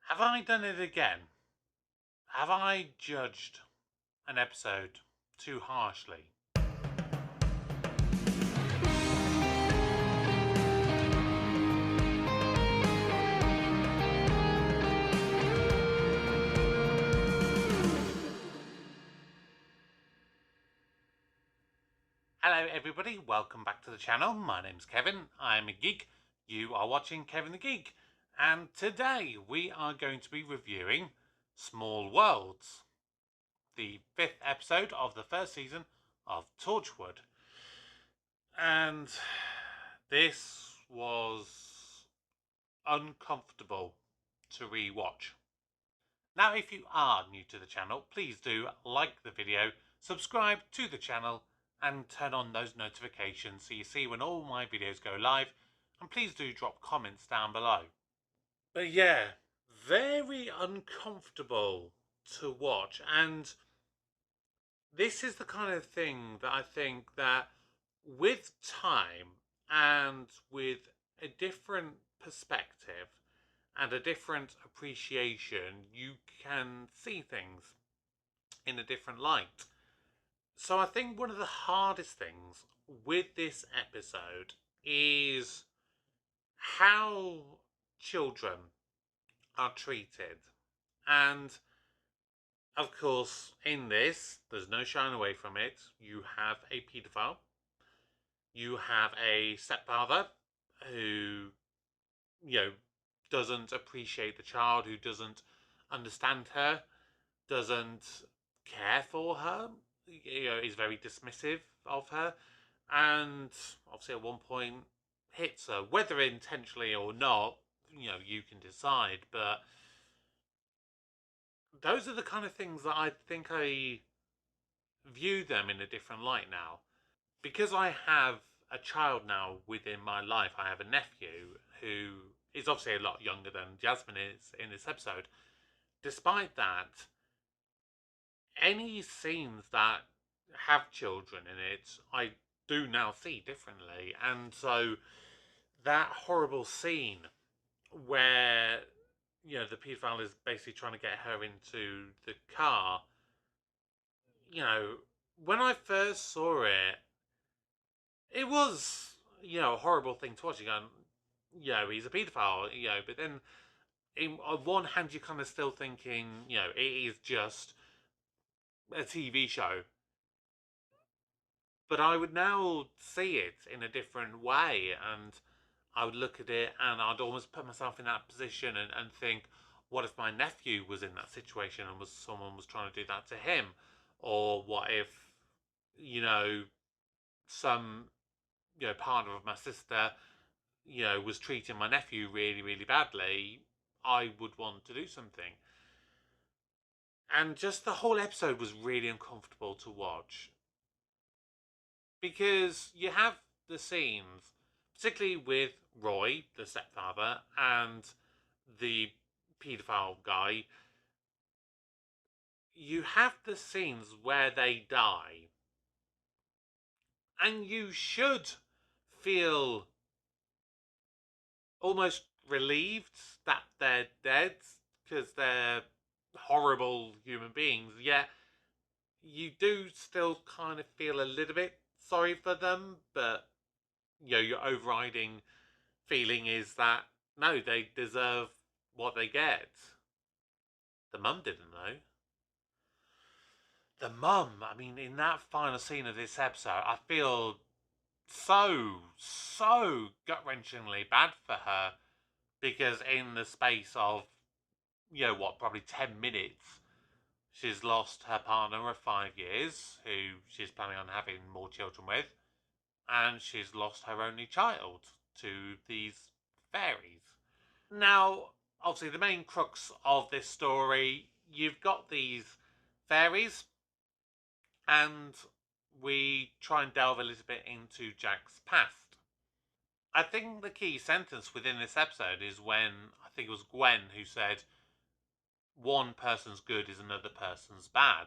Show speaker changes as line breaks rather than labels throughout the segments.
Have I done it again? Have I judged an episode too harshly? Hello everybody, welcome back to the channel. My name's Kevin, I'm a geek. You are watching Kevin the Geek. And today we are going to be reviewing Small Worlds, the 5th episode of the first season of Torchwood. And this was uncomfortable to rewatch. Now, if you are new to the channel, please do like the video, subscribe to the channel, and turn on those notifications so you see when all my videos go live, and please do drop comments down below. But yeah, very uncomfortable to watch, and this is the kind of thing that I think that with time and with a different perspective and a different appreciation, you can see things in a different light. So I think one of the hardest things with this episode is how children are treated. And of course, in this, there's no shying away from it. You have a paedophile. You have a stepfather who, doesn't appreciate the child, who doesn't understand her, doesn't care for her, is very dismissive of her, and obviously at one point hits her, whether intentionally or not, you can decide. But those are the kind of things that I think I view them in a different light now. Because I have a child now within my life, I have a nephew who is obviously a lot younger than Jasmine is in this episode. Despite that, any scenes that have children in it, I do now see differently. And so that horrible scene where, the paedophile is basically trying to get her into the car, when I first saw it, it was, a horrible thing to watch. You're going, he's a paedophile, but then on one hand, you're kind of still thinking, it is just a TV show. But I would now see it in a different way, and I would look at it and I'd almost put myself in that position and think, what if my nephew was in that situation and someone was trying to do that to him? Or what if, some, partner of my sister, was treating my nephew really, really badly? I would want to do something. And just the whole episode was really uncomfortable to watch. Because you have the scenes, particularly with Roy, the stepfather, and the paedophile guy, you have the scenes where they die. And you should feel almost relieved that they're dead, because they're horrible human beings. Yet you do still kind of feel a little bit sorry for them, but your overriding feeling is that no, they deserve what they get. The mum didn't though. The mum, I mean, in that final scene of this episode, I feel so gut-wrenchingly bad for her, because in the space of, probably 10 minutes, she's lost her partner of 5 years, who she's planning on having more children with, and she's lost her only child to these fairies. Now, obviously, the main crux of this story, you've got these fairies, and we try and delve a little bit into Jack's past. I think the key sentence within this episode is when, I think it was Gwen who said, one person's good is another person's bad.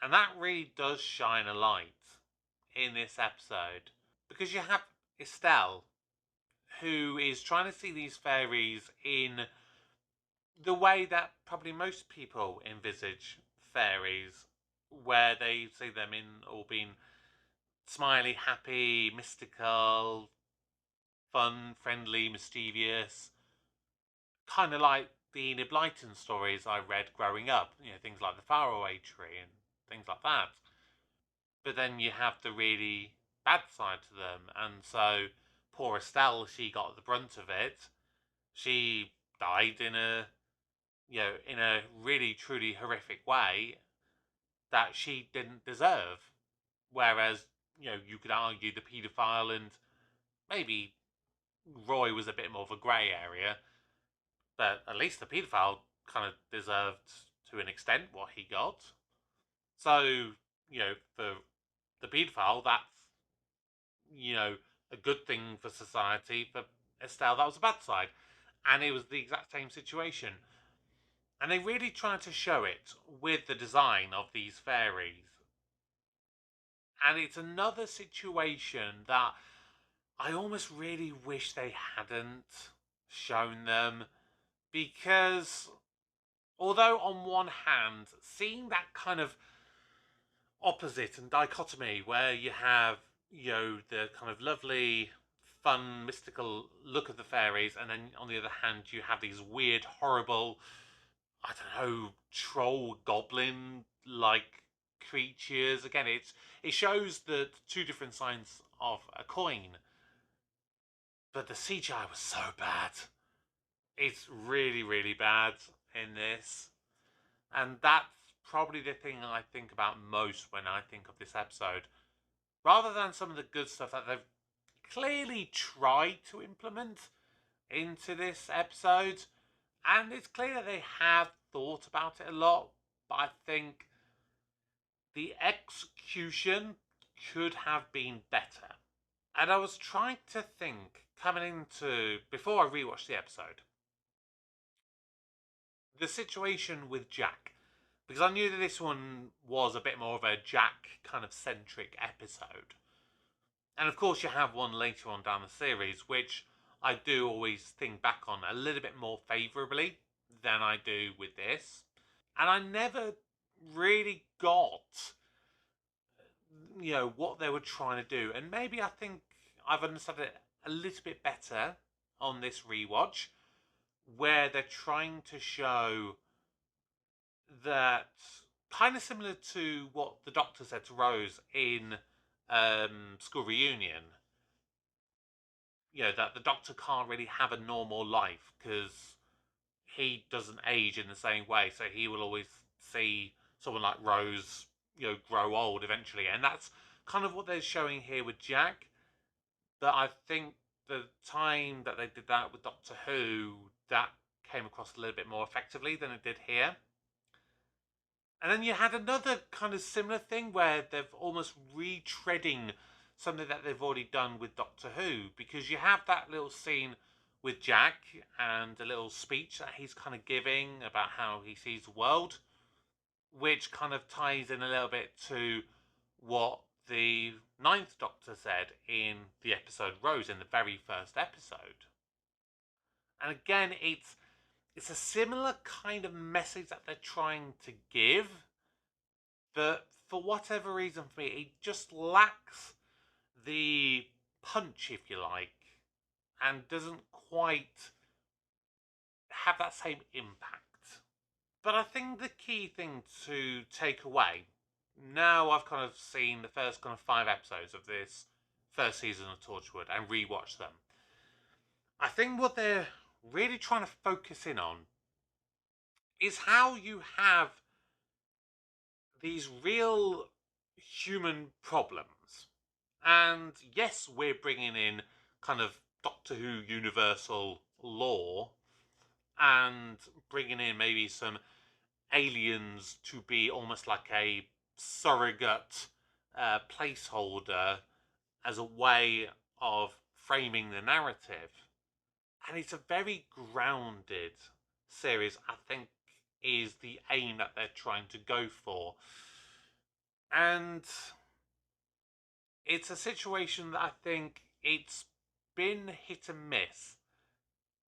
And that really does shine a light in this episode. Because you have Estelle, who is trying to see these fairies in the way that probably most people envisage fairies, where they see them in all being smiley, happy, mystical, fun, friendly, mischievous, kind of like the Enid Blyton stories I read growing up, things like the Faraway Tree and things like that. But then you have the really bad side to them, and so poor Estelle, she got the brunt of it. She died in a really truly horrific way that she didn't deserve. Whereas, you could argue the paedophile and maybe Roy was a bit more of a grey area, but at least the paedophile kind of deserved to an extent what he got. So, for the paedophile, that's, a good thing for society. For Estelle, that was a bad side. And it was the exact same situation. And they really tried to show it with the design of these fairies. And it's another situation that I almost really wish they hadn't shown them, because although on one hand, seeing that kind of opposite and dichotomy where you have, the kind of lovely, fun, mystical look of the fairies, and then on the other hand, you have these weird, horrible, I don't know, troll, goblin like creatures. Again, it shows the two different sides of a coin. But the CGI was so bad. It's really, really bad in this. And that's probably the thing I think about most when I think of this episode. Rather than some of the good stuff that they've clearly tried to implement into this episode. And it's clear that they have thought about it a lot. But I think the execution could have been better. And I was trying to think, coming into, before I rewatched the episode, the situation with Jack. Because I knew that this one was a bit more of a Jack kind of centric episode. And of course, you have one later on down the series, which I do always think back on a little bit more favourably than I do with this. And I never really got, what they were trying to do. And maybe I think I've understood it a little bit better on this rewatch, where they're trying to show that, kind of similar to what the Doctor said to Rose in School Reunion, that the Doctor can't really have a normal life because he doesn't age in the same way, so he will always see someone like Rose, grow old eventually. And that's kind of what they're showing here with Jack. But I think the time that they did that with Doctor Who, that came across a little bit more effectively than it did here. And then you had another kind of similar thing where they've almost retreading something that they've already done with Doctor Who, because you have that little scene with Jack and a little speech that he's kind of giving about how he sees the world, which kind of ties in a little bit to what the Ninth Doctor said in the episode Rose, in the very first episode. And again, it's a similar kind of message that they're trying to give, but for whatever reason, for me, it just lacks the punch, if you like, and doesn't quite have that same impact. But I think the key thing to take away, now I've kind of seen the first kind of 5 episodes of this first season of Torchwood and rewatched them, I think what they're really trying to focus in on is how you have these real human problems. And yes, we're bringing in kind of Doctor Who universal lore and bringing in maybe some aliens to be almost like a surrogate placeholder as a way of framing the narrative. And it's a very grounded series, I think, is the aim that they're trying to go for. And it's a situation that I think it's been hit and miss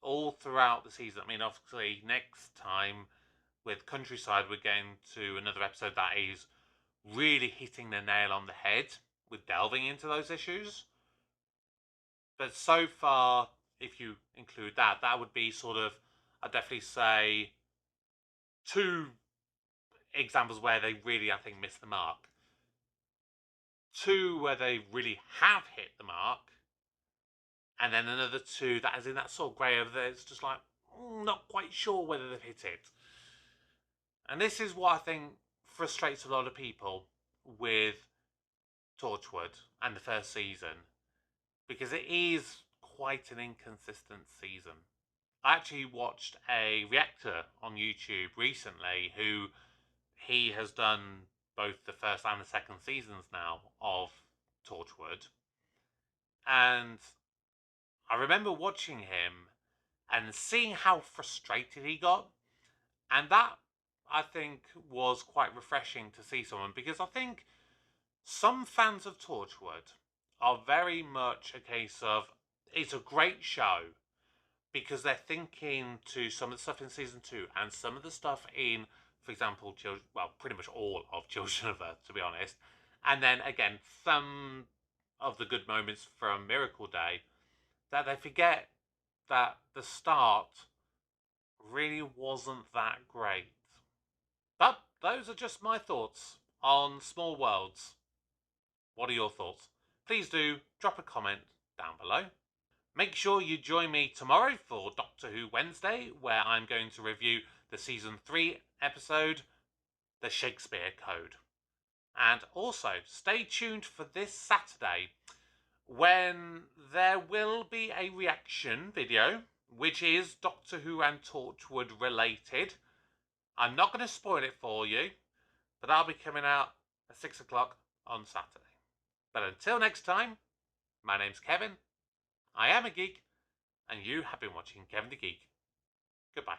all throughout the season. I mean, obviously, next time with Countryside, we're getting to another episode that is really hitting the nail on the head with delving into those issues. But so far, if you include that, that would be sort of, I'd definitely say, two examples where they really, I think, missed the mark. Two where they really have hit the mark. And then another two that is in that sort of grey area that it's just like, not quite sure whether they've hit it. And this is what I think frustrates a lot of people with Torchwood and the first season, because it is quite an inconsistent season. I actually watched a reactor on YouTube recently who he has done both the first and the second seasons now of Torchwood. And I remember watching him and seeing how frustrated he got. And that, I think, was quite refreshing to see someone, because I think some fans of Torchwood are very much a case of, it's a great show because they're thinking to some of the stuff in season 2 and some of the stuff in, for example, pretty much all of Children of Earth, to be honest. And then again, some of the good moments from Miracle Day, that they forget that the start really wasn't that great. But those are just my thoughts on Small Worlds. What are your thoughts? Please do drop a comment down below. Make sure you join me tomorrow for Doctor Who Wednesday, where I'm going to review the Season 3 episode, The Shakespeare Code. And also, stay tuned for this Saturday, when there will be a reaction video, which is Doctor Who and Torchwood related. I'm not going to spoil it for you, but I'll be coming out at 6 o'clock on Saturday. But until next time, my name's Kevin, I am a geek, and you have been watching Kevin the Geek. Goodbye.